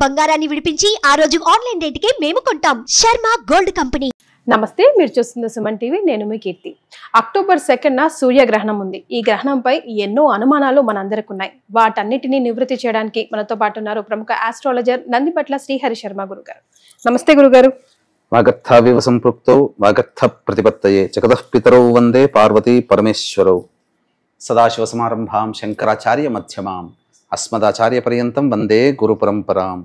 బంగారాన్ని విడిపించి ఆ రోజు ఆన్లైన్ రేటుకే మేము కొంటాం. Sharma gold company. నమస్తే, మీరు చూస్తున్న సుమన్ టీవీ. నేను మీ కీర్తి. అక్టోబర్ 2న సూర్యగ్రహణం ఉంది. ఈ గ్రహణంపై ఎన్నో అనుమానాలు మనందరికి ఉన్నాయి. వాటన్నిటిని నివృత్తి చేయడానికి మనతో పాటు ఉన్నారు ప్రముఖ ఆస్ట్రాలజర్ నందిపట్ల శ్రీహరి శర్మ గురుగారు. నమస్తే గురుగారు. వాగర్థావివ సంపృక్తౌ వాగర్థ ప్రతిపత్తయే జగతః పితరౌ వందే పార్వతీ పరమేశ్వరౌ. సదాశివ సమారంభాం శంకరాచార్య మధ్యమాం అస్మదాచార్య పర్యంతం వందే గురు పరంపరాం.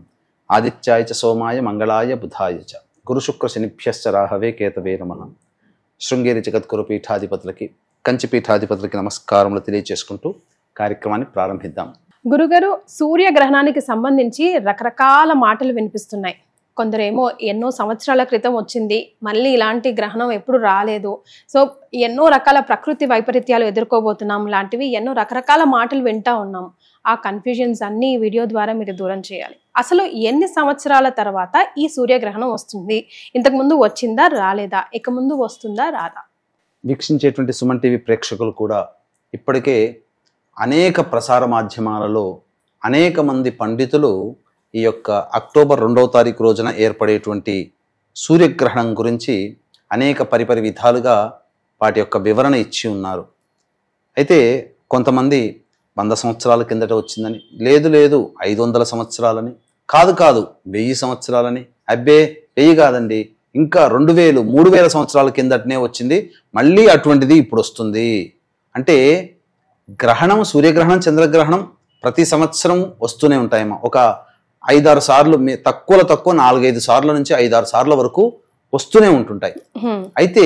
ఆదిత్యాయ చ సోమాయ మంగళాయ బుధాయ చ గురు శుక్ర శనిభ్యశ్చ రాహవే కేతవే నమః. శృంగేరి జగద్గురు పీఠాధిపతులకి, కంచి పీఠాధిపతులకి నమస్కారములు తెలియజేసుకుంటూ కార్యక్రమాన్ని ప్రారంభిద్దాం. గురుగారు, సూర్యగ్రహణానికి సంబంధించి రకరకాల మాటలు వినిపిస్తున్నాయి. కొందరేమో ఎన్నో సంవత్సరాల క్రితం వచ్చింది, మళ్ళీ ఇలాంటి గ్రహణం ఎప్పుడు రాలేదు, సో ఎన్నో రకాల ప్రకృతి వైపరీత్యాలు ఎదుర్కోబోతున్నాం లాంటివి ఎన్నో రకరకాల మాటలు వింటా ఉన్నాం. ఆ కన్ఫ్యూజన్స్ అన్ని వీడియో ద్వారా మీరు దూరం చేయాలి. అసలు ఎన్ని సంవత్సరాల తర్వాత ఈ సూర్యగ్రహణం వస్తుంది? ఇంతకుముందు వచ్చిందా, రాలేదా, ఇక ముందు వస్తుందా, రాదా? వీక్షించేటువంటి సుమన్ టీవీ ప్రేక్షకులు కూడా ఇప్పటికే అనేక ప్రసార మాధ్యమాలలో అనేక మంది పండితులు ఈ యొక్క అక్టోబర్ 2వ తారీఖు రోజున ఏర్పడేటువంటి సూర్యగ్రహణం గురించి అనేక పరిపరి విధాలుగా వాటి యొక్క వివరణ ఇచ్చి ఉన్నారు. అయితే కొంతమంది 100 సంవత్సరాల కిందట వచ్చిందని, లేదు 500 సంవత్సరాలని, కాదు 1000 సంవత్సరాలని, అబ్బే 1000 కాదండి, ఇంకా 2000 3000 సంవత్సరాల కిందటనే వచ్చింది, మళ్ళీ అటువంటిది ఇప్పుడు వస్తుంది. అంటే గ్రహణం, సూర్యగ్రహణం, చంద్రగ్రహణం ప్రతి సంవత్సరం వస్తూనే ఉంటాయమ్మా. ఒక 5-6 సార్లు, తక్కువ 4-5 సార్ల నుంచి 5-6 సార్ల వరకు వస్తూనే ఉంటుంటాయి. అయితే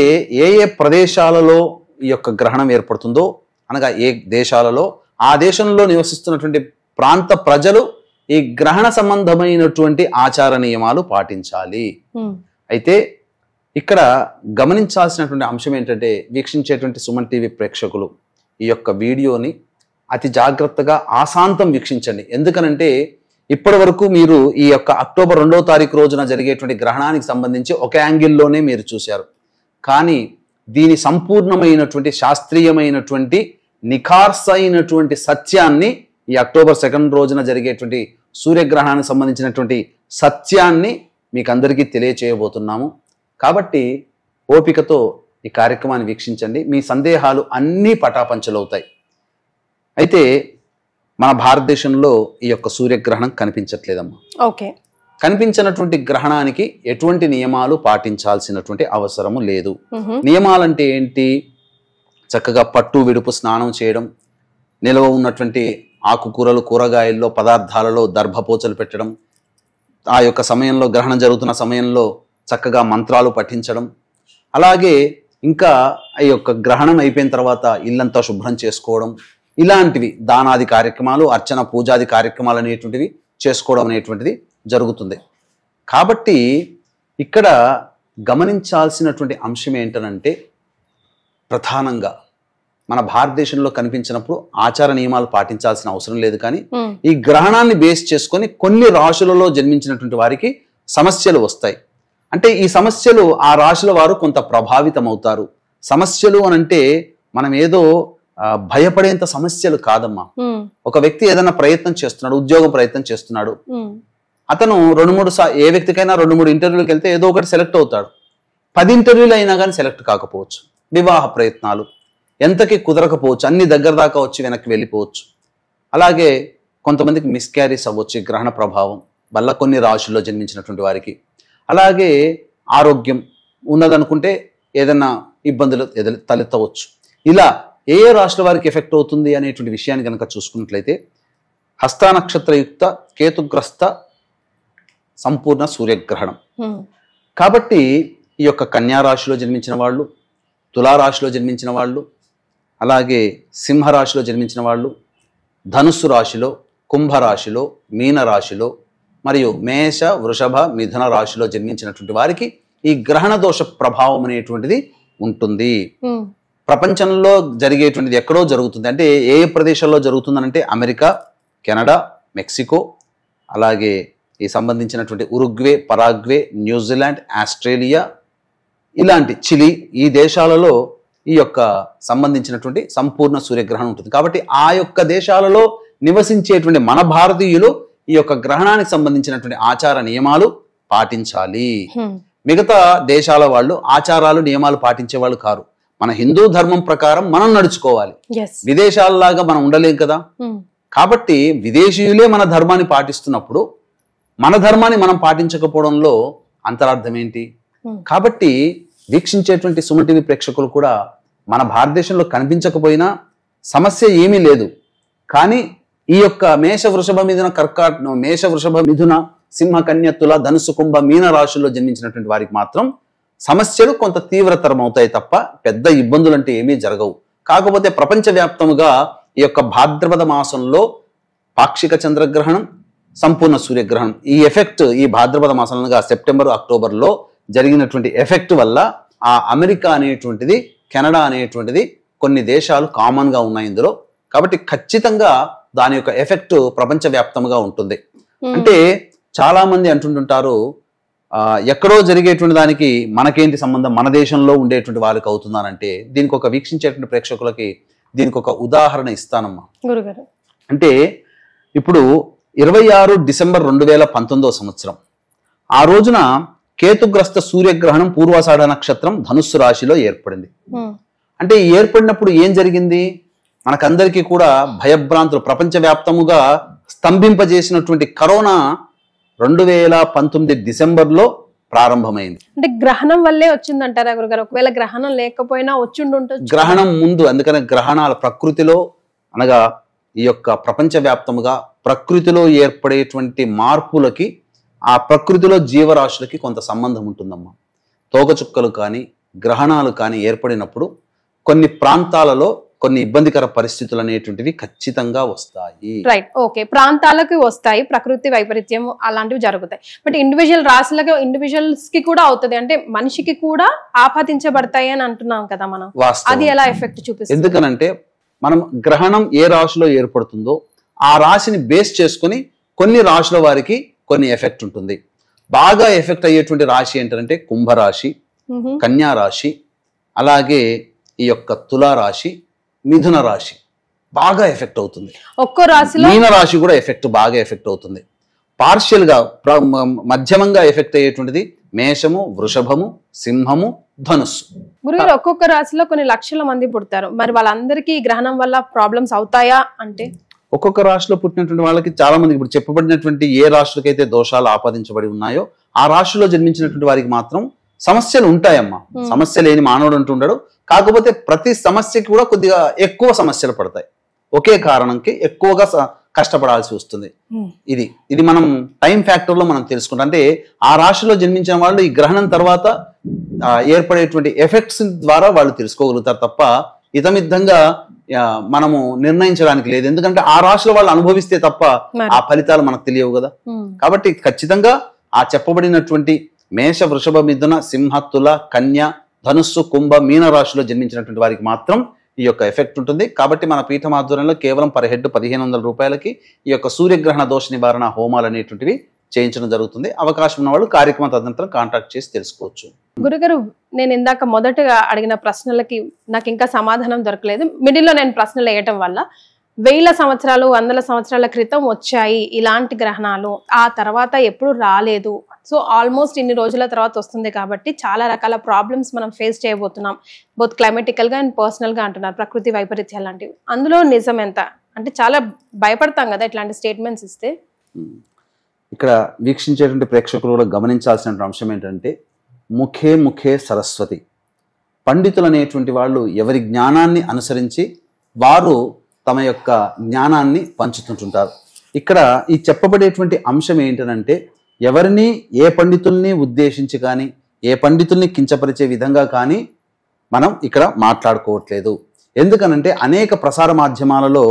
ఏ ప్రదేశాలలో ఈ యొక్క గ్రహణం ఏర్పడుతుందో, అనగా ఏ దేశాలలో, ఆ దేశంలో నివసిస్తున్నటువంటి ప్రాంత ప్రజలు ఈ గ్రహణ సంబంధమైనటువంటి ఆచార నియమాలు పాటించాలి. అయితే ఇక్కడ గమనించాల్సినటువంటి అంశం ఏంటంటే, వీక్షించేటువంటి సుమన్ టీవీ ప్రేక్షకులు ఈ యొక్క వీడియోని అతి జాగ్రత్తగా ఆశాంతం వీక్షించండి. ఎందుకనంటే ఇప్పటి వరకు మీరు ఈ యొక్క అక్టోబర్ 2వ తారీఖు రోజున జరిగేటువంటి గ్రహణానికి సంబంధించి ఒక యాంగిల్లోనే మీరు చూశారు. కానీ దీని సంపూర్ణమైనటువంటి శాస్త్రీయమైనటువంటి నిఖార్సైనటువంటి సత్యాన్ని ఈ అక్టోబర్ 2వ రోజున జరిగేటువంటి సూర్యగ్రహణానికి సంబంధించినటువంటి సత్యాన్ని మీకు అందరికీ తెలియచేయబోతున్నాము. కాబట్టి ఓపికతో ఈ కార్యక్రమాన్ని వీక్షించండి. మీ సందేహాలు అన్నీ పటాపంచలవుతాయి. అయితే మన భారతదేశంలో ఈ యొక్క సూర్యగ్రహణం కనిపించట్లేదమ్మా. ఓకే. కనిపించినటువంటి గ్రహణానికి ఎటువంటి నియమాలు పాటించాల్సినటువంటి అవసరము లేదు. నియమాలంటే ఏంటి? చక్కగా పట్టు విడుపు స్నానం చేయడం, నిల్వ ఉన్నటువంటి ఆకుకూరలు, కూరగాయల్లో, పదార్థాలలో దర్భపోచలు పెట్టడం, ఆ యొక్క సమయంలో, గ్రహణం జరుగుతున్న సమయంలో చక్కగా మంత్రాలు పఠించడం, అలాగే ఇంకా ఈ యొక్క గ్రహణం అయిపోయిన తర్వాత ఇల్లంతా శుభ్రం చేసుకోవడం, ఇలాంటివి దానాది కార్యక్రమాలు, అర్చన పూజాది కార్యక్రమాలు అనేటువంటివి చేసుకోవడం అనేటువంటిది జరుగుతుంది. కాబట్టి ఇక్కడ గమనించాల్సినటువంటి అంశం ఏంటనంటే, ప్రధానంగా మన భారతదేశంలో కనిపించినప్పుడు ఆచార నియమాలు పాటించాల్సిన అవసరం లేదు. కానీ ఈ గ్రహణాన్ని బేస్ చేసుకొని కొన్ని రాశులలో జన్మించినటువంటి వారికి సమస్యలు వస్తాయి. అంటే ఈ సమస్యలు ఆ రాశుల వారు కొంత ప్రభావితం అవుతారు. సమస్యలు అనంటే మనం ఏదో భయపడేంత సమస్యలు కాదమ్మా. ఒక వ్యక్తి ఏదైనా ప్రయత్నం చేస్తున్నాడు, ఉద్యోగ ప్రయత్నం చేస్తున్నాడు, అతను 2-3 ఏ వ్యక్తికైనా 2-3 ఇంటర్వ్యూలకు వెళ్తే ఏదో ఒకటి సెలెక్ట్ అవుతాడు. 10 ఇంటర్వ్యూలు అయినా కానీ సెలెక్ట్ కాకపోవచ్చు. వివాహ ప్రయత్నాలు ఎంతకి కుదరకపోవచ్చు, అన్ని దగ్గర దాకా వచ్చి వెనక్కి వెళ్ళిపోవచ్చు. అలాగే కొంతమందికి మిస్క్యారీస్ అవ్వచ్చు ఈ గ్రహణ ప్రభావం వల్ల కొన్ని రాశుల్లో జన్మించినటువంటి వారికి. అలాగే ఆరోగ్యం ఉన్నదనుకుంటే ఏదైనా ఇబ్బందులు తలెత్తవచ్చు. ఇలా ఏ రాశుల వారికి ఎఫెక్ట్ అవుతుంది అనేటువంటి విషయాన్ని కనుక చూసుకున్నట్లయితే, హస్త నక్షత్రయుక్త కేతుగ్రస్త సంపూర్ణ సూర్యగ్రహణం. కాబట్టి ఈ యొక్క కన్యా రాశిలో జన్మించిన వాళ్ళు, తులారాశిలో జన్మించిన వాళ్ళు, అలాగే సింహరాశిలో జన్మించిన వాళ్ళు, ధనుస్సు రాశిలో, కుంభరాశిలో, మీనరాశిలో మరియు మేష, వృషభ, మిథున రాశిలో జన్మించినటువంటి వారికి ఈ గ్రహణ దోష ప్రభావం అనేటువంటిది ఉంటుంది. ప్రపంచంలో జరిగేటువంటిది ఎక్కడో జరుగుతుంది. అంటే ఏ ప్రదేశాల్లో జరుగుతుందనంటే అమెరికా, కెనడా, మెక్సికో, అలాగే ఈ సంబంధించినటువంటి ఉరుగ్వే, పరాగ్వే, న్యూజిలాండ్, ఆస్ట్రేలియా, ఇలాంటి చిలీ, ఈ దేశాలలో ఈ యొక్క సంబంధించినటువంటి సంపూర్ణ సూర్యగ్రహణం ఉంటుంది. కాబట్టి ఆ యొక్క దేశాలలో నివసించేటువంటి మన భారతీయులు ఈ యొక్క గ్రహణానికి సంబంధించినటువంటి ఆచార నియమాలు పాటించాలి. మిగతా దేశాల వాళ్ళు ఆచారాలు నియమాలు పాటించే వాళ్ళు కారు. మన హిందూ ధర్మం ప్రకారం మనం నడుచుకోవాలి. విదేశాలలాగా మనం ఉండలేం కదా. కాబట్టి విదేశీయులే మన ధర్మాన్ని పాటిస్తున్నప్పుడు మన ధర్మాన్ని మనం పాటించకపోవడంలో అంతరార్థం ఏంటి? కాబట్టి వీక్షించేటువంటి సుమన్ టీవీ ప్రేక్షకులు కూడా మన భారతదేశంలో కనిపించకపోయినా సమస్య ఏమీ లేదు. కానీ ఈ యొక్క మేష వృషభ మిథున సింహ కన్య తుల ధనుసు కుంభ మీన రాశుల్లో జన్మించినటువంటి వారికి మాత్రం సమస్యలు కొంత తీవ్రతరం అవుతాయి తప్ప పెద్ద ఇబ్బందులు అంటే ఏమీ జరగవు. కాకపోతే ప్రపంచవ్యాప్తముగా ఈ యొక్క భాద్రపద మాసంలో పాక్షిక చంద్రగ్రహణం, సంపూర్ణ సూర్యగ్రహణం ఈ ఎఫెక్ట్ ఈ భాద్రపద మాసంగా సెప్టెంబర్ అక్టోబర్లో జరిగినటువంటి ఎఫెక్ట్ వల్ల ఆ అమెరికా అనేటువంటిది, కెనడా అనేటువంటిది కొన్ని దేశాలు కామన్ గా ఉన్నాయి ఇందులో. కాబట్టి ఖచ్చితంగా దాని యొక్క ఎఫెక్ట్ ప్రపంచవ్యాప్తంగా ఉంటుంది. అంటే చాలా మంది అంటుంటుంటారు ఎక్కడో జరిగేటువంటి దానికి మనకేంటి సంబంధం, మన దేశంలో ఉండేటువంటి వాళ్ళకి అవుతుందానంటే దీనికి ఒక వీక్షించేటువంటి ప్రేక్షకులకి దీనికి ఒక ఉదాహరణ ఇస్తానమ్మా. అంటే ఇప్పుడు 26 డిసెంబర్ 2019 సంవత్సరం ఆ రోజున కేతుగ్రస్త సూర్యగ్రహణం పూర్వాషాఢ నక్షత్రం ధనుస్సు రాశిలో ఏర్పడింది. అంటే ఏర్పడినప్పుడు ఏం జరిగింది? మనకందరికీ కూడా భయభ్రాంతులు ప్రపంచవ్యాప్తముగా స్తంభింపజేసినటువంటి కరోనా 2019 డిసెంబర్లో ప్రారంభమైంది. అంటే గ్రహణం వల్లే వచ్చిందంటారా గురుగారు? ఒకవేళ గ్రహణం లేకపోయినా వచ్చిండుంటొచ్చు. గ్రహణం ముందు, అందుకనే గ్రహణాల ప్రకృతిలో అనగా ఈ యొక్క ప్రపంచవ్యాప్తముగా ప్రకృతిలో ఏర్పడేటువంటి మార్పులకి ఆ ప్రకృతిలో జీవరాశులకి కొంత సంబంధం ఉంటుందమ్మా. తోకచుక్కలు కానీ గ్రహణాలు కానీ ఏర్పడినప్పుడు కొన్ని ప్రాంతాలలో కొన్ని ఇబ్బందికర పరిస్థితులు అనేటువంటివి ఖచ్చితంగా వస్తాయి. రైట్, ఓకే, ప్రాంతాలకు వస్తాయి, ప్రకృతి వైపరీత్యం అలాంటివి జరుగుతాయి. బట్ ఇండివిజువల్ రాశులకు ఇండివిజువల్స్ కి కూడా అవుతుంది, అంటే మనిషికి కూడా ఆపాదించబడతాయి అని అంటున్నాం కదా మనం. అది ఎలా ఎఫెక్ట్ చూపిస్తుంది? ఎందుకనంటే మనం గ్రహణం ఏ రాశిలో ఏర్పడుతుందో ఆ రాశిని బేస్ చేసుకుని కొన్ని రాశుల వారికి కొన్ని ఎఫెక్ట్ ఉంటుంది. బాగా ఎఫెక్ట్ అయ్యేటువంటి రాశి ఏంటంటే కుంభరాశి, కన్యా రాశి, అలాగే ఈ యొక్క తులారాశి, మిథున రాశి బాగా ఎఫెక్ట్ అవుతుంది. ఒక్కో రాశిలో మీన రాశి కూడా బాగా ఎఫెక్ట్ అవుతుంది. పార్షియల్ గా మధ్యమంగా ఎఫెక్ట్ అయ్యేటువంటిది మేషము, వృషభము, సింహము, ధనుస్సు. గురుగారు ఒక్కొక్క రాశిలో కొన్ని లక్షల మంది పుడతారు, మరి వాళ్ళందరికీ గ్రహణం వల్ల ప్రాబ్లమ్స్ అవుతాయా? అంటే ఒక్కొక్క రాశిలో పుట్టినటువంటి వాళ్ళకి చాలా మంది ఇప్పుడు చెప్పబడినటువంటి ఏ రాశులకైతే దోషాలు ఆపాదించబడి ఉన్నాయో ఆ రాశిలో జన్మించినటువంటి వారికి మాత్రం సమస్యలు ఉంటాయమ్మా. సమస్య లేని మానవుడు అంటుండడు. కాకపోతే ప్రతి సమస్యకి కూడా కొద్దిగా ఎక్కువ సమస్యలు పడతాయి. ఒకే కారణంకి ఎక్కువగా కష్టపడాల్సి వస్తుంది. ఇది మనం టైం ఫ్యాక్టర్ లో మనం తెలుసుకుంటాం. అంటే ఆ రాశిలో జన్మించిన వాళ్ళు ఈ గ్రహణం తర్వాత ఏర్పడేటువంటి ఎఫెక్ట్స్ ద్వారా వాళ్ళు తెలుసుకోగలుగుతారు తప్ప ఇతమిద్దంగా మనము నిర్ణయించడానికి లేదు. ఎందుకంటే ఆ రాశిలో వాళ్ళు అనుభవిస్తే తప్ప ఆ ఫలితాలు మనకు తెలియవు కదా. కాబట్టి ఖచ్చితంగా ఆ చెప్పబడినటువంటి మేష, వృషభ, మిథున, సింహ, తుల, కన్య, ధనుస్సు, కుంభ, మీన రాశిలో జన్మించినటువంటి వారికి మాత్రం ఈ యొక్క ఎఫెక్ట్ ఉంటుంది. కాబట్టి మన పీఠం ఆధ్వర్యంలో కేవలం పర్ హెడ్ 1500 రూపాయలకి ఈ యొక్క సూర్యగ్రహణ దోష నివారణ హోమాలు అనేటువంటివి చేయించడం జరుగుతుంది. అవకాశం ఉన్న వాళ్ళు కార్యక్రమం తదనంతరం కాంటాక్ట్ చేసి తెలుసుకోవచ్చు. గురుగారు నేను ఇందాక మొదటగా అడిగిన ప్రశ్నలకి నాకు ఇంకా సమాధానం దొరకలేదు. మిడిల్లో నేను ప్రశ్నలు వేయటం వల్ల 1000 సంవత్సరాలు 100 సంవత్సరాల క్రితం వచ్చాయి ఇలాంటి గ్రహణాలు, ఆ తర్వాత ఎప్పుడు రాలేదు. సో ఆల్మోస్ట్ ఇన్ని రోజుల తర్వాత వస్తుంది కాబట్టి చాలా రకాల ప్రాబ్లమ్స్ మనం ఫేస్ చేయబోతున్నాం, బోత్ క్లైమేటికల్ గా అండ్ పర్సనల్ గా అంటున్నారు, ప్రకృతి వైపరీత్యాలు లాంటివి. అందులో నిజం ఎంత? అంటే చాలా భయపడతాం కదా ఇట్లాంటి స్టేట్మెంట్స్ ఇస్తే. ఇక్కడ వీక్షించేటువంటి ప్రేక్షకులు కూడా గమనించాల్సిన అంశం ఏంటంటే ముఖే సరస్వతి. పండితులు అనేటువంటి వాళ్ళు ఎవరి జ్ఞానాన్ని అనుసరించి వారు తమ యొక్క జ్ఞానాన్ని పంచుతుంటుంటారు. ఇక్కడ ఈ చెప్పబడేటువంటి అంశం ఏంటంటే ఎవరిని ఏ పండితుల్ని ఉద్దేశించి కానీ ఏ పండితుల్ని కించపరిచే విధంగా కానీ మనం ఇక్కడ మాట్లాడుకోవట్లేదు. ఎందుకనంటే అనేక ప్రసార మాధ్యమాలలో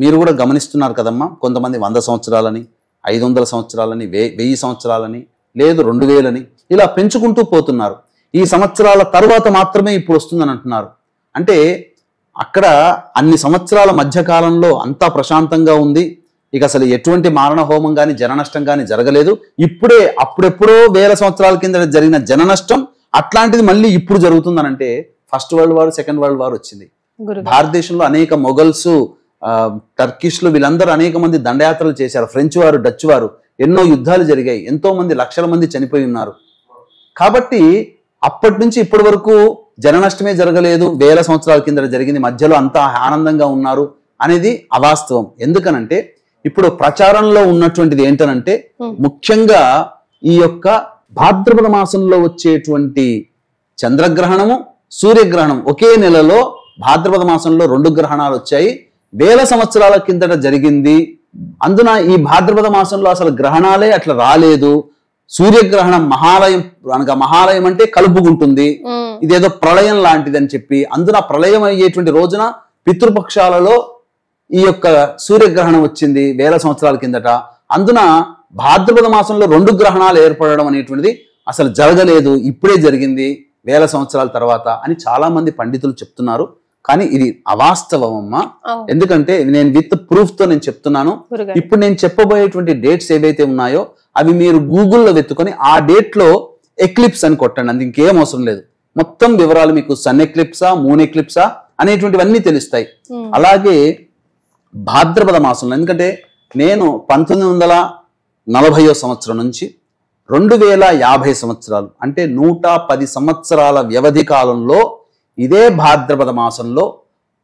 మీరు కూడా గమనిస్తున్నారు కదమ్మా, కొంతమంది 100 సంవత్సరాలని, 500 సంవత్సరాలని, 1000 సంవత్సరాలని, లేదు 2000 ఇలా పెంచుకుంటూ పోతున్నారు. ఈ సంవత్సరాల తరువాత మాత్రమే ఇప్పుడు వస్తుందని అంటున్నారు. అంటే అక్కడ అన్ని సంవత్సరాల మధ్యకాలంలో అంతా ప్రశాంతంగా ఉంది, ఇక అసలు ఎటువంటి మారణ హోమం కానీ జన నష్టం కానీ జరగలేదు. ఇప్పుడే అప్పుడెప్పుడో 1000 సంవత్సరాల కింద జరిగిన జన నష్టం అట్లాంటిది మళ్ళీ ఇప్పుడు జరుగుతుందనంటే First World War, Second World War వచ్చింది. భారతదేశంలో అనేక మొఘల్స్ టర్కిష్లు వీళ్ళందరూ అనేక మంది దండయాత్రలు చేశారు. ఫ్రెంచ్ వారు, డచ్ వారు, ఎన్నో యుద్ధాలు జరిగాయి, ఎంతో మంది లక్షల మంది చనిపోయి ఉన్నారు. కాబట్టి అప్పటి నుంచి ఇప్పటి వరకు జననష్టమే జరగలేదు, వేల సంవత్సరాల కింద జరిగింది, మధ్యలో అంతా ఆనందంగా ఉన్నారు అనేది అవాస్తవం. ఎందుకనంటే ఇప్పుడు ప్రచారంలో ఉన్నటువంటిది ఏంటనంటే ముఖ్యంగా ఈ యొక్క భాద్రపద మాసంలో వచ్చేటువంటి చంద్రగ్రహణము, సూర్యగ్రహణం ఒకే నెలలో భాద్రపద మాసంలో 2 గ్రహణాలు వచ్చాయి. వేల సంవత్సరాల కిందట జరిగింది. అందున ఈ భాద్రపద మాసంలో అసలు గ్రహణాలే అట్లా రాలేదు. సూర్యగ్రహణం మహాలయం అనగా మహాలయం అంటే కలుపుకుంటుంది, ఇదేదో ప్రళయం లాంటిది అని చెప్పి అందున ప్రళయం అయ్యేటువంటి రోజున పితృపక్షాలలో ఈ యొక్క సూర్యగ్రహణం వచ్చింది వేల సంవత్సరాల కిందట. అందున భాద్రపద మాసంలో 2 గ్రహణాలు ఏర్పడడం అనేటువంటిది అసలు జరగలేదు, ఇప్పుడే జరిగింది వేల సంవత్సరాల తర్వాత అని చాలా మంది పండితులు చెప్తున్నారు. కానీ ఇది అవాస్తవం అమ్మా. ఎందుకంటే నేను విత్ ప్రూఫ్ తో నేను చెప్తున్నాను. ఇప్పుడు నేను చెప్పబోయేటువంటి డేట్స్ ఏవైతే ఉన్నాయో అవి మీరు గూగుల్లో వెతుకొని ఆ డేట్ లో ఎక్లిప్స్ అని కొట్టండి, అది ఇంకేం అవసరం లేదు. మొత్తం వివరాలు మీకు సన్ ఎక్లిప్సా, మూన్ ఎక్లిప్సా అనేటువంటివన్నీ తెలుస్తాయి. అలాగే భాద్రపద మాసంలో, ఎందుకంటే నేను 1940 సంవత్సరం నుంచి 2050 సంవత్సరాలు అంటే 110 సంవత్సరాల వ్యవధి కాలంలో ఇదే భాద్రపద మాసంలో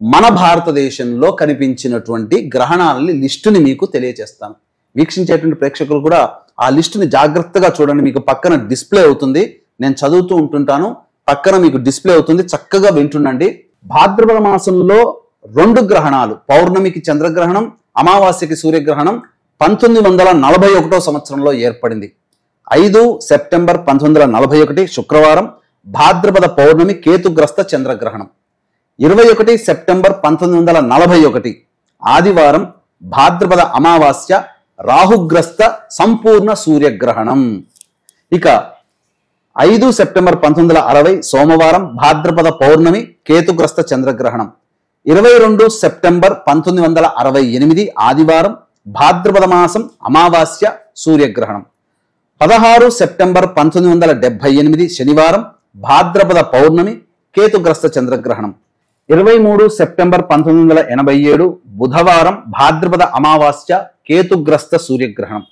మన భారతదేశంలో కనిపించినటువంటి గ్రహణాలని లిస్టుని మీకు తెలియజేస్తాను. వీక్షించేటువంటి ప్రేక్షకులు కూడా ఆ లిస్టుని జాగ్రత్తగా చూడండి. మీకు పక్కన డిస్ప్లే అవుతుంది, నేను చదువుతూ ఉంటుంటాను, పక్కన మీకు డిస్ప్లే అవుతుంది, చక్కగా వింటుండండి. భాద్రపద మాసంలో 2 గ్రహణాలు, పౌర్ణమికి చంద్రగ్రహణం, అమావాస్యకి సూర్యగ్రహణం 1941 సంవత్సరంలో ఏర్పడింది. 5 సెప్టెంబర్ 1941 శుక్రవారం భాద్రపద పౌర్ణమి కేతుగ్రస్త చంద్రగ్రహణం. 21 సెప్టెంబర్ 1941 ఆదివారం భాద్రపద అమావాస్య రాహుగ్రస్త సంపూర్ణ సూర్యగ్రహణం. ఇక 5 సెప్టెంబర్ 1960 సోమవారం భాద్రపద పౌర్ణమి కేతుగ్రస్త చంద్రగ్రహణం. 22 సెప్టెంబర్ 1968 ఆదివారం భాద్రపద మాసం అమావాస్య సూర్యగ్రహణం. 16 సెప్టెంబర్ 1978 శనివారం భాద్రపద పౌర్ణమి కేతుగ్రస్త చంద్రగ్రహణం. 23 సెప్టెంబర్ 1987 బుధవారం భాద్రపద అమావాస్య కేతుగ్రస్త సూర్యగ్రహణం.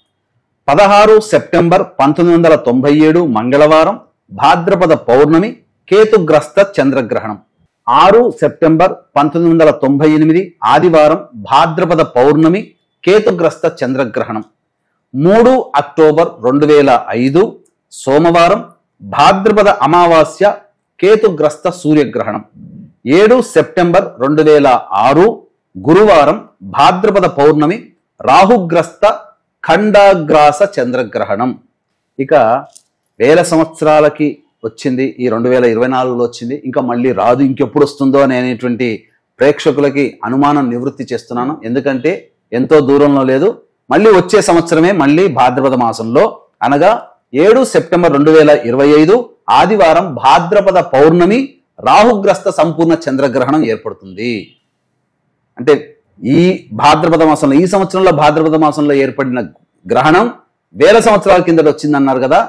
16 సెప్టెంబర్ 1997 మంగళవారం భాద్రపద పౌర్ణమి కేతుగ్రస్త చంద్రగ్రహణం. 6 సెప్టెంబర్ 1998 ఆదివారం భాద్రపద పౌర్ణమి కేతుగ్రస్త చంద్రగ్రహణం. 3 అక్టోబర్ 2005 సోమవారం భాద్రపద అమావాస్య కేతుగ్రస్త సూర్యగ్రహణం. 7 సెప్టెంబర్ 2006 గురువారం భాద్రపద పౌర్ణమి రాహుగ్రస్త ఖండాగ్రాస చంద్రగ్రహణం. ఇక వేల సంవత్సరాలకి వచ్చింది, ఈ 2024లో వచ్చింది, ఇంకా మళ్ళీ రాదు, ఇంకెప్పుడు వస్తుందో అనేటువంటి ప్రేక్షకులకి అనుమానం నివృత్తి చేస్తున్నాను. ఎందుకంటే ఎంతో దూరంలో లేదు, మళ్ళీ వచ్చే సంవత్సరమే మళ్ళీ భాద్రపద మాసంలో అనగా 7 సెప్టెంబర్ 2025 ఆదివారం భాద్రపద పౌర్ణమి రాహుగ్రస్త సంపూర్ణ చంద్రగ్రహణం ఏర్పడుతుంది. అంటే ఈ భాద్రపద మాసంలో, ఈ సంవత్సరంలో భాద్రపద మాసంలో ఏర్పడిన గ్రహణం వేల సంవత్సరాల కిందట వచ్చిందన్నారు కదా,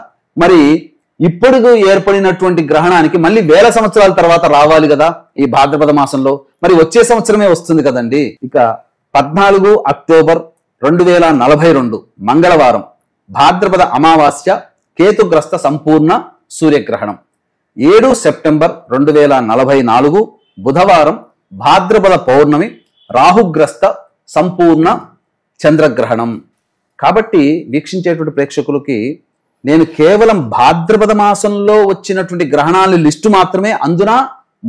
మరి ఇప్పుడు ఏర్పడినటువంటి గ్రహణానికి మళ్ళీ వేల సంవత్సరాల తర్వాత రావాలి కదా ఈ భాద్రపద మాసంలో, మరి వచ్చే సంవత్సరమే వస్తుంది కదండి. ఇక 14 అక్టోబర్ 2042 మంగళవారం భాద్రపద అమావాస్య కేతుగ్రస్త సంపూర్ణ సూర్యగ్రహణం. 7 సెప్టెంబర్ 2044 బుధవారం భాద్రపద పౌర్ణమి రాహుగ్రస్త సంపూర్ణ చంద్రగ్రహణం. కాబట్టి వీక్షించేటువంటి ప్రేక్షకులకి నేను కేవలం భాద్రపద మాసంలో వచ్చినటువంటి గ్రహణాల లిస్టు మాత్రమే, అందున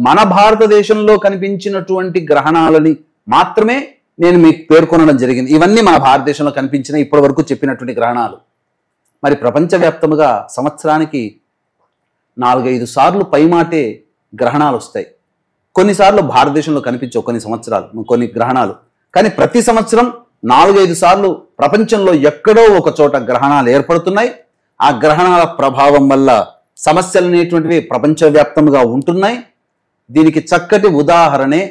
మన భారతదేశంలో కనిపించినటువంటి గ్రహణాలని మాత్రమే నేను మీకు పేర్కొనడం జరిగింది. ఇవన్నీ మన భారతదేశంలో కనిపించిన ఇప్పటి వరకు చెప్పినటువంటి గ్రహణాలు. మరి ప్రపంచవ్యాప్తంగా సంవత్సరానికి 4-5 సార్లు పైమాటే గ్రహణాలు వస్తాయి. కొన్నిసార్లు భారతదేశంలో కనిపించవు కొన్ని గ్రహణాలు, కానీ ప్రతి సంవత్సరం 4-5 సార్లు ప్రపంచంలో ఎక్కడో ఒక చోట గ్రహణాలు ఏర్పడుతున్నాయి. ఆ గ్రహణాల ప్రభావం వల్ల సమస్యలు అనేటువంటివి ప్రపంచవ్యాప్తంగా ఉంటున్నాయి. దీనికి చక్కటి ఉదాహరణే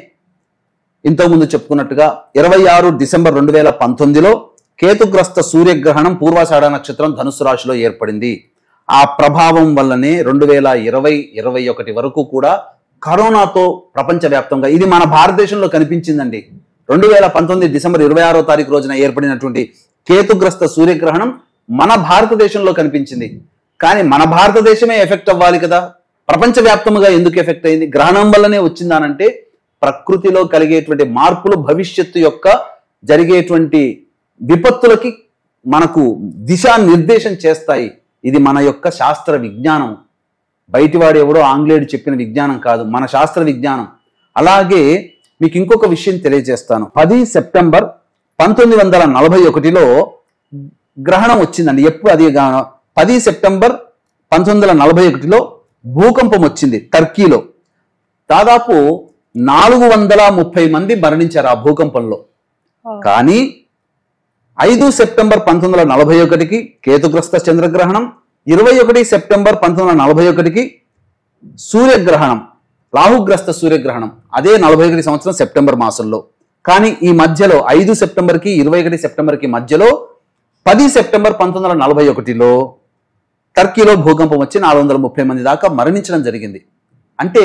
ఇంతకుముందు చెప్పుకున్నట్టుగా 26 డిసెంబర్ 2019లో కేతుగ్రస్త సూర్యగ్రహణం పూర్వాషాఢ నక్షత్రం ధనుస్సు రాశిలో ఏర్పడింది. ఆ ప్రభావం వల్లనే 2020-21 వరకు కూడా కరోనాతో ప్రపంచవ్యాప్తంగా, ఇది మన భారతదేశంలో కనిపించిందండి, 2019 డిసెంబర్ 26వ తారీఖు రోజున ఏర్పడినటువంటి కేతుగ్రస్త సూర్యగ్రహణం మన భారతదేశంలో కనిపించింది. కానీ మన భారతదేశమే ఎఫెక్ట్ అవ్వాలి కదా, ప్రపంచవ్యాప్తంగా ఎందుకు ఎఫెక్ట్ అయింది? గ్రహణం వల్లనే వచ్చిందానంటే ప్రకృతిలో కలిగేటువంటి మార్పులు భవిష్యత్తు యొక్క జరిగేటువంటి విపత్తులకి మనకు దిశానిర్దేశం చేస్తాయి. ఇది మన యొక్క శాస్త్ర విజ్ఞానం. బయటివాడు ఎవడో ఆంగ్లేయుడు చెప్పిన విజ్ఞానం కాదు, మన శాస్త్ర విజ్ఞానం. అలాగే మీకు ఇంకొక విషయం తెలియజేస్తాను. 10 సెప్టెంబర్ 1941లో గ్రహణం వచ్చిందండి. ఎప్పుడు అది 10 సెప్టెంబర్ 1941లో భూకంపం వచ్చింది టర్కీలో. దాదాపు 430 మంది మరణించారు ఆ భూకంపంలో. కానీ 5 సెప్టెంబర్ 1941కి కేతుగ్రస్త చంద్రగ్రహణం, 21 సెప్టెంబర్ 1941కి సూర్యగ్రహణం, రాహుగ్రస్త సూర్యగ్రహణం. అదే 41 సంవత్సరం సెప్టెంబర్ మాసంలో. కానీ ఈ మధ్యలో 5 సెప్టెంబర్కి 21 సెప్టెంబర్కి మధ్యలో 10 సెప్టెంబర్ 1941లో టర్కీలో భూకంపం వచ్చి 430 మంది దాకా మరణించడం జరిగింది. అంటే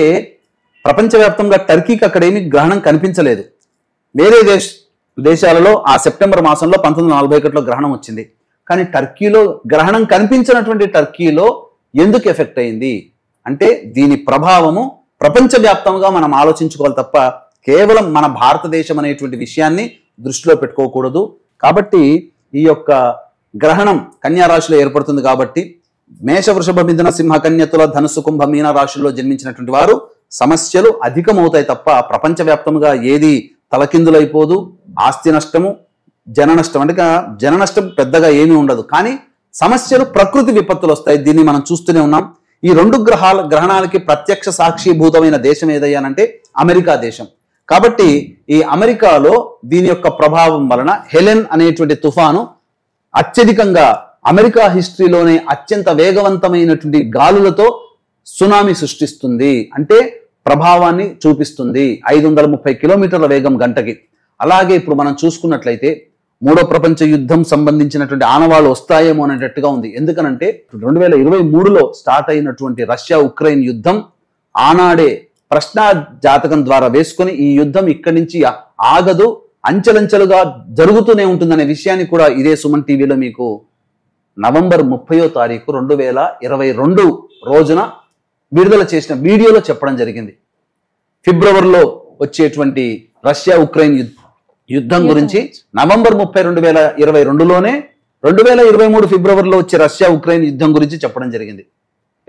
ప్రపంచవ్యాప్తంగా టర్కీకి అక్కడేమీ గ్రహణం కనిపించలేదు. వేరే దేశాలలో ఆ సెప్టెంబర్ మాసంలో 1941లో గ్రహణం వచ్చింది. కానీ టర్కీలో గ్రహణం కనిపించినటువంటి టర్కీలో ఎందుకు ఎఫెక్ట్ అయింది అంటే దీని ప్రభావము ప్రపంచవ్యాప్తంగా మనం ఆలోచించుకోవాలి తప్ప కేవలం మన భారతదేశం అనేటువంటి విషయాన్ని దృష్టిలో పెట్టుకోకూడదు. కాబట్టి ఈ యొక్క గ్రహణం కన్యా రాశిలో ఏర్పడుతుంది. కాబట్టి మేష, వృషభ, మిథున, సింహ, కన్యతుల, ధనుస్సు, కుంభ, మీన రాశుల్లో జన్మించినటువంటి వారు సమస్యలు అధికమవుతాయి తప్ప ప్రపంచవ్యాప్తంగా ఏది తలకిందులైపోదు. ఆస్తి నష్టము, జన నష్టం అంటే జన నష్టం పెద్దగా ఏమీ ఉండదు. కానీ సమస్యలు, ప్రకృతి విపత్తులు వస్తాయి. దీన్ని మనం చూస్తూనే ఉన్నాం. ఈ 2 గ్రహణాలకి ప్రత్యక్ష సాక్షిభూతమైన దేశం ఏదయ్యానంటే అమెరికా దేశం. కాబట్టి ఈ అమెరికాలో దీని యొక్క ప్రభావం వలన హెలెన్ అనేటువంటి తుఫాను అత్యధికంగా అమెరికా హిస్టరీలోనే అత్యంత వేగవంతమైనటువంటి గాలులతో సునామీ సృష్టిస్తుంది. అంటే ప్రభావాన్ని చూపిస్తుంది. 530 కిలోమీటర్ల వేగం గంటకి. అలాగే ఇప్పుడు మనం చూసుకున్నట్లయితే 3వ ప్రపంచ యుద్ధం సంబంధించినటువంటి ఆనవాళ్ళు వస్తాయేమో అనేటట్టుగా ఉంది. ఎందుకనంటే 2023లో స్టార్ట్ అయినటువంటి రష్యా ఉక్రెయిన్ యుద్ధం ఆనాడే ప్రశ్న జాతకం ద్వారా వేసుకొని ఈ యుద్ధం ఇక్కడి నుంచి ఆగదు, అంచెలంచెలుగా జరుగుతూనే ఉంటుందనే విషయాన్ని కూడా ఇదే సుమన్ టీవీలో మీకు నవంబర్ 30వ తారీఖు 2022 రోజున విడుదల చేసిన వీడియోలో చెప్పడం జరిగింది. ఫిబ్రవరిలో వచ్చేటువంటి రష్యా ఉక్రెయిన్ యుద్ధం గురించి నవంబర్ 30, 2022లోనే 2023 ఫిబ్రవరిలో వచ్చే రష్యా ఉక్రెయిన్ యుద్ధం గురించి చెప్పడం జరిగింది.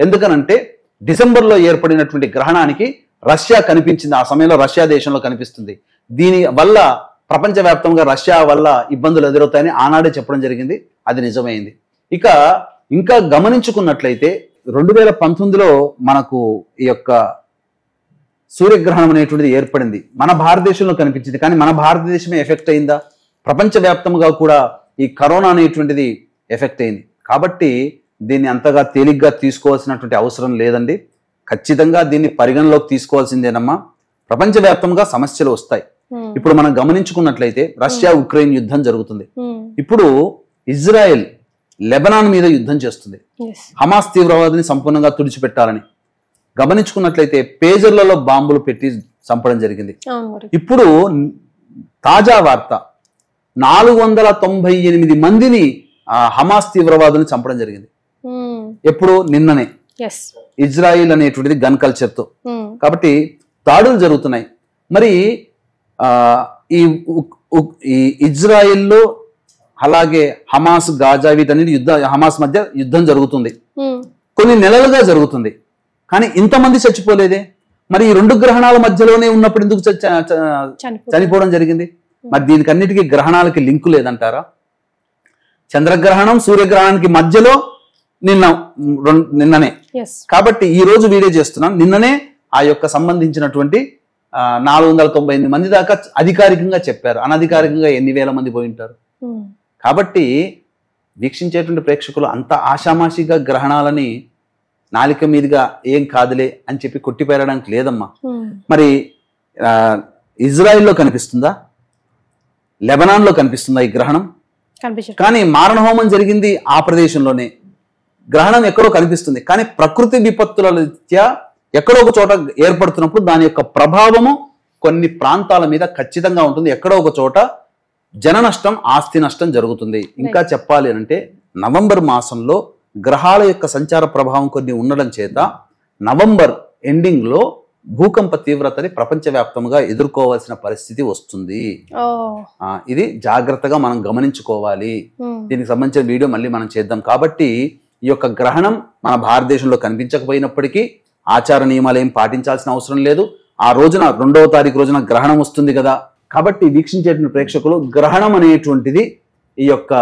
ఎందుకనంటే డిసెంబర్లో ఏర్పడినటువంటి గ్రహణానికి రష్యా కనిపించింది. ఆ సమయంలో రష్యా దేశంలో కనిపిస్తుంది. దీని వల్ల ప్రపంచవ్యాప్తంగా రష్యా వల్ల ఇబ్బందులు ఎదురవుతాయని ఆనాడే చెప్పడం జరిగింది. అది నిజమైంది. ఇక ఇంకా గమనించుకున్నట్లయితే 2019లో మనకు ఈ యొక్క సూర్యగ్రహణం అనేటువంటిది ఏర్పడింది. మన భారతదేశంలో కనిపించింది. కానీ మన భారతదేశమే ఎఫెక్ట్ అయిందా? ప్రపంచవ్యాప్తంగా కూడా ఈ కరోనా అనేటువంటిది ఎఫెక్ట్ అయింది. కాబట్టి దీన్ని అంతగా తేలిగ్గా తీసుకోవాల్సినటువంటి అవసరం లేదండి. ఖచ్చితంగా దీన్ని పరిగణలోకి తీసుకోవాల్సిందేనమ్మా. ప్రపంచవ్యాప్తంగా సమస్యలు వస్తాయి. ఇప్పుడు మనం గమనించుకున్నట్లయితే రష్యా ఉక్రెయిన్ యుద్ధం జరుగుతుంది. ఇప్పుడు ఇజ్రాయెల్ లెబనాన్ మీద యుద్ధం చేస్తుంది. హమాస్ తీవ్రవాదిని సంపూర్ణంగా తుడిచిపెట్టాలని గమనించుకున్నట్లయితే పేజర్లలో బాంబులు పెట్టి చంపడం జరిగింది. ఇప్పుడు తాజా వార్త 498 మందిని హమాస్ తీవ్రవాదులను చంపడం జరిగింది. ఎప్పుడు? నిన్ననే. ఇజ్రాయిల్ అనేటువంటిది గన్ కల్చర్ తో. కాబట్టి దాడులు జరుగుతున్నాయి. మరి ఈ ఇజ్రాయిల్లో అలాగే హమాస్, గాజా వీటన్నిటి హమాస్ మధ్య యుద్ధం జరుగుతుంది. కొన్ని నెలలుగా జరుగుతుంది. కానీ ఇంతమంది చచ్చిపోలేదే. మరి ఈ 2 గ్రహణాల మధ్యలోనే ఉన్నప్పుడు ఎందుకు చనిపోవడం జరిగింది? మరి దీనికన్నిటికీ గ్రహణాలకి లింకు లేదంటారా? చంద్రగ్రహణం సూర్యగ్రహణానికి మధ్యలో నిన్ననే. కాబట్టి ఈ రోజు వీడియో చేస్తున్నాం. నిన్ననే ఆ యొక్క సంబంధించినటువంటి 498 మంది దాకా అధికారికంగా చెప్పారు. అనధికారికంగా ఎన్ని వేల మంది పోయి ఉంటారు. కాబట్టి వీక్షించేటువంటి ప్రేక్షకులు అంత ఆషామాషిగా గ్రహణాలని నాలిక మీదుగా ఏం కాదులే అని చెప్పి కొట్టిపేరడానికి లేదమ్మా. మరి ఇజ్రాయిల్లో కనిపిస్తుందా? లెబనాన్లో కనిపిస్తుందా ఈ గ్రహణం? కానీ మారణహోమం జరిగింది ఆ ప్రదేశంలోనే. గ్రహణం ఎక్కడో కనిపిస్తుంది. కానీ ప్రకృతి విపత్తుల రీత్యా ఎక్కడో ఒక చోట ఏర్పడుతున్నప్పుడు దాని యొక్క ప్రభావము కొన్ని ప్రాంతాల మీద ఖచ్చితంగా ఉంటుంది. ఎక్కడో ఒక చోట జన నష్టం, ఆస్తి నష్టం జరుగుతుంది. ఇంకా చెప్పాలి అంటే నవంబర్ మాసంలో గ్రహాల యొక్క సంచార ప్రభావం కొన్ని ఉండడం చేత నవంబర్ ఎండింగ్ లో భూకంప తీవ్రతని ప్రపంచవ్యాప్తంగా ఎదుర్కోవాల్సిన పరిస్థితి వస్తుంది. ఇది జాగ్రత్తగా మనం గమనించుకోవాలి. దీనికి సంబంధించిన వీడియో మళ్ళీ మనం చేద్దాం. కాబట్టి ఈ యొక్క గ్రహణం మన భారతదేశంలో కనిపించకపోయినప్పటికీ ఆచార నియమాలు ఏం పాటించాల్సిన అవసరం లేదు. ఆ రోజున 2వ తారీఖు రోజున గ్రహణం వస్తుంది కదా. కాబట్టి వీక్షించేటువంటి ప్రేక్షకులు గ్రహణం అనేటువంటిది ఈ యొక్క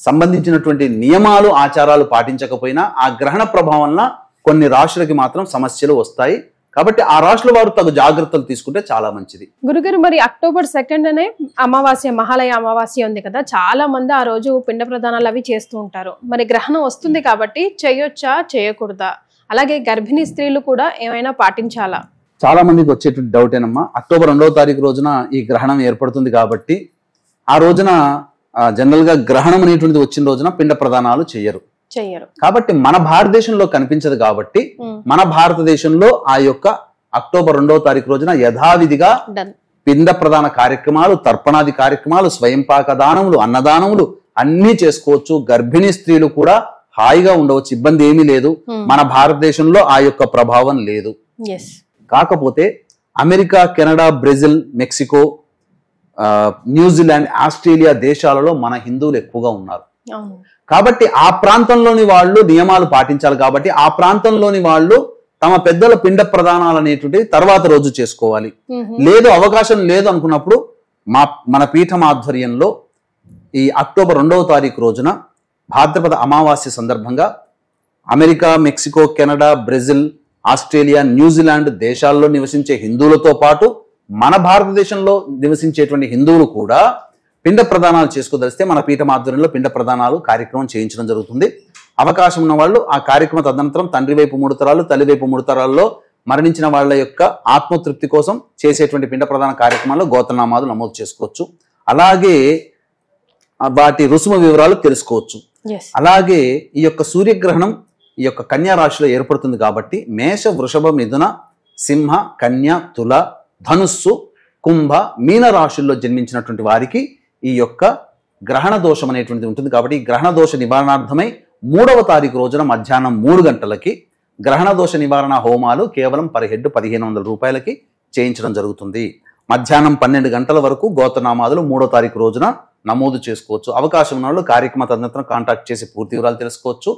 సంబంధించినటువంటి నియమాలు ఆచారాలు పాటించకపోయినా ఆ గ్రహణ ప్రభావం వల్ల కొన్ని రాశులకి మాత్రం సమస్యలు వస్తాయి. కాబట్టి ఆ రాశుల వారు తగు జాగ్రత్తలు తీసుకుంటే చాలా మంచిది. గురుగారు, మరి అక్టోబర్ 2 అమావాస్య, మహాలయ అమావాస్య ఉంది కదా, చాలా మంది ఆ రోజు పిండ ప్రదానాలు అవి చేస్తూ ఉంటారు. మరి గ్రహణం వస్తుంది కాబట్టి చేయొచ్చా, చేయకూడదా? అలాగే గర్భిణీ స్త్రీలు కూడా ఏమైనా పాటించాలా? చాలా మందికి వచ్చేటువంటి డౌట్ ఏనమ్మా. అక్టోబర్ 2వ తారీఖు రోజున ఈ గ్రహణం ఏర్పడుతుంది కాబట్టి ఆ రోజున జనరల్ గా గ్రహణం అనేటువంటిది వచ్చిన రోజున పిండ ప్రదానాలు చెయ్యరు. కాబట్టి మన భారతదేశంలో కనిపించదు కాబట్టి మన భారతదేశంలో ఆ యొక్క అక్టోబర్ 2వ తారీఖు రోజున యథావిధిగా పిండ ప్రదాన కార్యక్రమాలు, తర్పణాది కార్యక్రమాలు, స్వయంపాక దానములు, అన్నదానములు అన్నీ చేసుకోవచ్చు. గర్భిణీ స్త్రీలు కూడా హాయిగా ఉండవచ్చు, ఇబ్బంది ఏమీ లేదు. మన భారతదేశంలో ఆ యొక్క ప్రభావం లేదు. కాకపోతే America, Canada, Brazil, Mexico, New Zealand, Australia దేశాలలో మన హిందువులు ఎక్కువగా ఉన్నారు. కాబట్టి ఆ ప్రాంతంలోని వాళ్ళు నియమాలు పాటించాలి. కాబట్టి ఆ ప్రాంతంలోని వాళ్ళు తమ పెద్దల పిండ ప్రదానాలు అనేటువంటిది తర్వాత రోజు చేసుకోవాలి. లేదు, అవకాశం లేదు అనుకున్నప్పుడు మన పీఠం ఆధ్వర్యంలో ఈ అక్టోబర్ 2వ తారీఖు రోజున భాద్రపద అమావాస్య సందర్భంగా America, Mexico, Canada, Brazil, Australia, New Zealand దేశాల్లో నివసించే హిందువులతో పాటు మన భారతదేశంలో నివసించేటువంటి హిందువులు కూడా పిండ ప్రదానాలు చేసుకోదలిస్తే మన పీఠం ఆధ్వర్యంలో పిండ ప్రదానాలు కార్యక్రమం చేయించడం జరుగుతుంది. అవకాశం ఉన్న వాళ్ళు ఆ కార్యక్రమ తదనంతరం తండ్రి వైపు 3 తరాలు, తల్లి వైపు 3 తరాల్లో మరణించిన వాళ్ళ యొక్క ఆత్మతృప్తి కోసం చేసేటువంటి పిండ ప్రదాన కార్యక్రమాల్లో గోత్రనామాలు నమోదు చేసుకోవచ్చు. అలాగే వాటి రుసుము వివరాలు తెలుసుకోవచ్చు. అలాగే ఈ యొక్క సూర్యగ్రహణం ఈ యొక్క కన్యా రాశిలో ఏర్పడుతుంది కాబట్టి మేష, వృషభ, మిథున, సింహ, కన్య, తుల, ధనుస్సు, కుంభ, మీన రాశుల్లో జన్మించినటువంటి వారికి ఈ యొక్క గ్రహణ దోషం అనేటువంటిది ఉంటుంది. కాబట్టి ఈ గ్రహణ దోష నివారణార్థమై 3వ తారీఖు రోజున మధ్యాహ్నం 3 గంటలకి గ్రహణ దోష నివారణ హోమాలు కేవలం పర్ హెడ్ 1500 రూపాయలకి చేయించడం జరుగుతుంది. మధ్యాహ్నం 12 గంటల వరకు గోత్రనామాదులు 3వ తారీఖు రోజున నమోదు చేసుకోవచ్చు. అవకాశం ఉన్న వాళ్ళు కార్యక్రమ తదనంతరం కాంటాక్ట్ చేసి పూర్తి వివరాలు తెలుసుకోవచ్చు.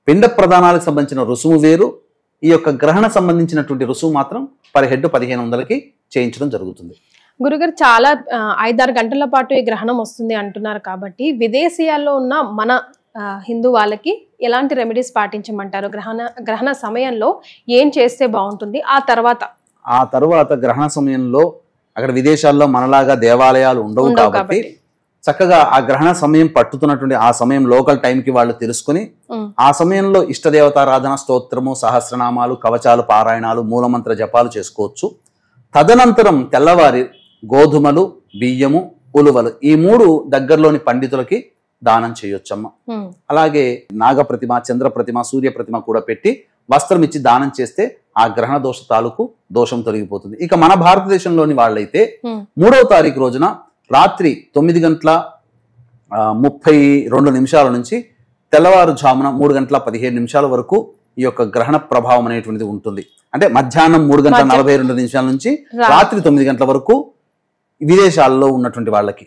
పిండ ప్రదానాలకు సంబంధించిన రుసుము వేరు, ఈ యొక్క గ్రహణ సంబంధించినటువంటి రుసుము మాత్రం పర్ హెడ్ 1500కి చేయించడం జరుగుతుంది. గురుగారు, చాలా 5-6 గంటల పాటు ఈ గ్రహణం వస్తుంది అంటున్నారు కాబట్టి విదేశీయాల్లో ఉన్న మన హిందూ వాళ్ళకి ఎలాంటి రెమెడీస్ పాటించమంటారు? గ్రహణ సమయంలో ఏం చేస్తే బాగుంటుంది? ఆ తర్వాత గ్రహణ సమయంలో అక్కడ విదేశాల్లో మనలాగా దేవాలయాలు ఉండవు కాబట్టి చక్కగా ఆ గ్రహణ సమయం పట్టుతున్నటువంటి ఆ సమయం లోకల్ టైంకి వాళ్ళు తెలుసుకుని ఆ సమయంలో ఇష్టదేవతారాధన, స్తోత్రము, సహస్రనామాలు, కవచాలు, పారాయణాలు, మూలమంత్ర జపాలు చేసుకోవచ్చు. తదనంతరం తెల్లవారి గోధుమలు, బియ్యము, ఉలువలు ఈ 3 దగ్గరలోని పండితులకి దానం చేయొచ్చమ్మ. అలాగే నాగప్రతిమ, చంద్రప్రతిమ, సూర్యప్రతిమ కూడా పెట్టి వస్త్రం ఇచ్చి దానం చేస్తే ఆ గ్రహణ దోష తాలూకు దోషం తొలగిపోతుంది. ఇక మన భారతదేశంలోని వాళ్ళైతే 3వ తారీఖు రోజున రాత్రి 9:32 నుంచి తెల్లవారుజామున 3:15 వరకు ఈ యొక్క గ్రహణ ప్రభావం అనేటువంటిది ఉంటుంది. అంటే మధ్యాహ్నం 3:42 నుంచి రాత్రి 9 గంటల వరకు విదేశాల్లో ఉన్నటువంటి వాళ్ళకి.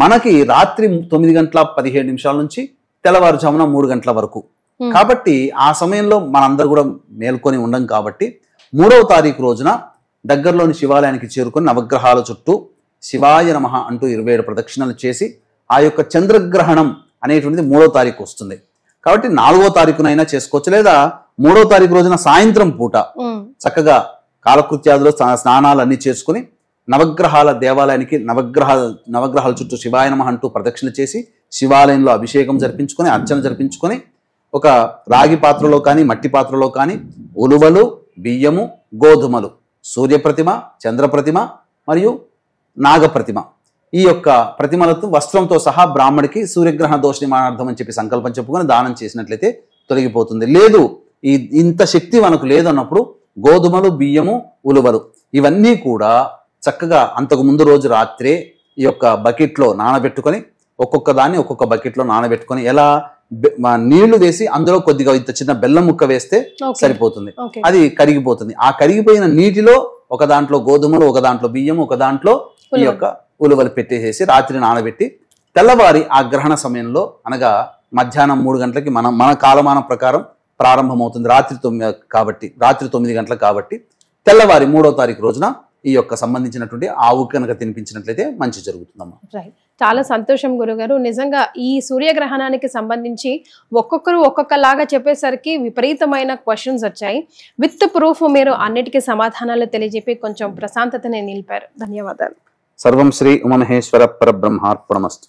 మనకి రాత్రి 9:17 నుంచి తెల్లవారుజామున 3 గంటల వరకు. కాబట్టి ఆ సమయంలో మనందరూ కూడా మేల్కొని ఉండం కాబట్టి 3వ తారీఖు రోజున దగ్గరలోని శివాలయానికి చేరుకొని నవగ్రహాల చుట్టూ శివాయ నమః అంటూ 27 ప్రదక్షిణలు చేసి ఆ యొక్క చంద్రగ్రహణం అనేటువంటిది 3వ తారీఖు వస్తుంది. కాబట్టి 4వ తారీఖునైనా చేసుకోవచ్చు, లేదా 3వ తారీఖు రోజున సాయంత్రం పూట చక్కగా కాలకృత్యాదులు, స్నానాలు అన్ని చేసుకుని నవగ్రహాల దేవాలయానికి నవగ్రహాల చుట్టూ శివాయ నమః అంటూ ప్రదక్షిణ చేసి శివాలయంలో అభిషేకం జరిపించుకొని, అర్చన జరిపించుకొని ఒక రాగి పాత్రలో కానీ మట్టి పాత్రలో కానీ ఉలువలు, బియ్యము, గోధుమలు, సూర్యప్రతిమ, చంద్రప్రతిమ మరియు నాగప్రతిమ ఈ యొక్క ప్రతిమలతో వస్త్రంతో సహా బ్రాహ్మడికి సూర్యగ్రహణ దోష నివారణార్థం అని చెప్పి సంకల్పం చెప్పుకొని దానం చేసినట్లయితే తొలగిపోతుంది. లేదు ఇంత శక్తి మనకు లేదు అన్నప్పుడు గోధుమలు, బియ్యము, ఉలువలు ఇవన్నీ కూడా చక్కగా అంతకు ముందు రోజు రాత్రే ఈ యొక్క బకెట్లో నానబెట్టుకొని ఒక్కొక్క దాన్ని ఒక్కొక్క బకెట్లో నానబెట్టుకొని ఎలా నీళ్లు వేసి అందులో కొద్దిగా ఇంత చిన్న బెల్లం ముక్క వేస్తే సరిపోతుంది. అది కరిగిపోతుంది. ఆ కరిగిపోయిన నీటిలో ఒక దాంట్లో గోధుమలు, ఒక దాంట్లో బియ్యం, ఒక దాంట్లో ఈ యొక్క ఉలువలు పెట్టేసేసి రాత్రి నానబెట్టి తెల్లవారి ఆ గ్రహణ సమయంలో అనగా మధ్యాహ్నం 3 గంటలకి మన కాలమానం ప్రకారం ప్రారంభమవుతుంది. రాత్రి 9 గంటలకు కాబట్టి తెల్లవారి 3వ తారీఖు రోజున ఈ యొక్క సంబంధించినటువంటి ఆవు కనుక తినిపించినట్లయితే మంచి జరుగుతుందమ్మా. రైట్, చాలా సంతోషం గురుగారు. నిజంగా ఈ సూర్యగ్రహణానికి సంబంధించి ఒక్కొక్కరు ఒక్కొక్కలాగా చెప్పేసరికి విపరీతమైన క్వశ్చన్స్ వచ్చాయి. విత్ ప్రూఫ్ మీరు అన్నిటికీ సమాధానాలు తెలియజెప్పి కొంచెం ప్రశాంతతని నిలిపారు. ధన్యవాదాలు. సర్వం శ్రీ ఉమామహేశ్వర పరబ్రహ్మార్పణమస్తు.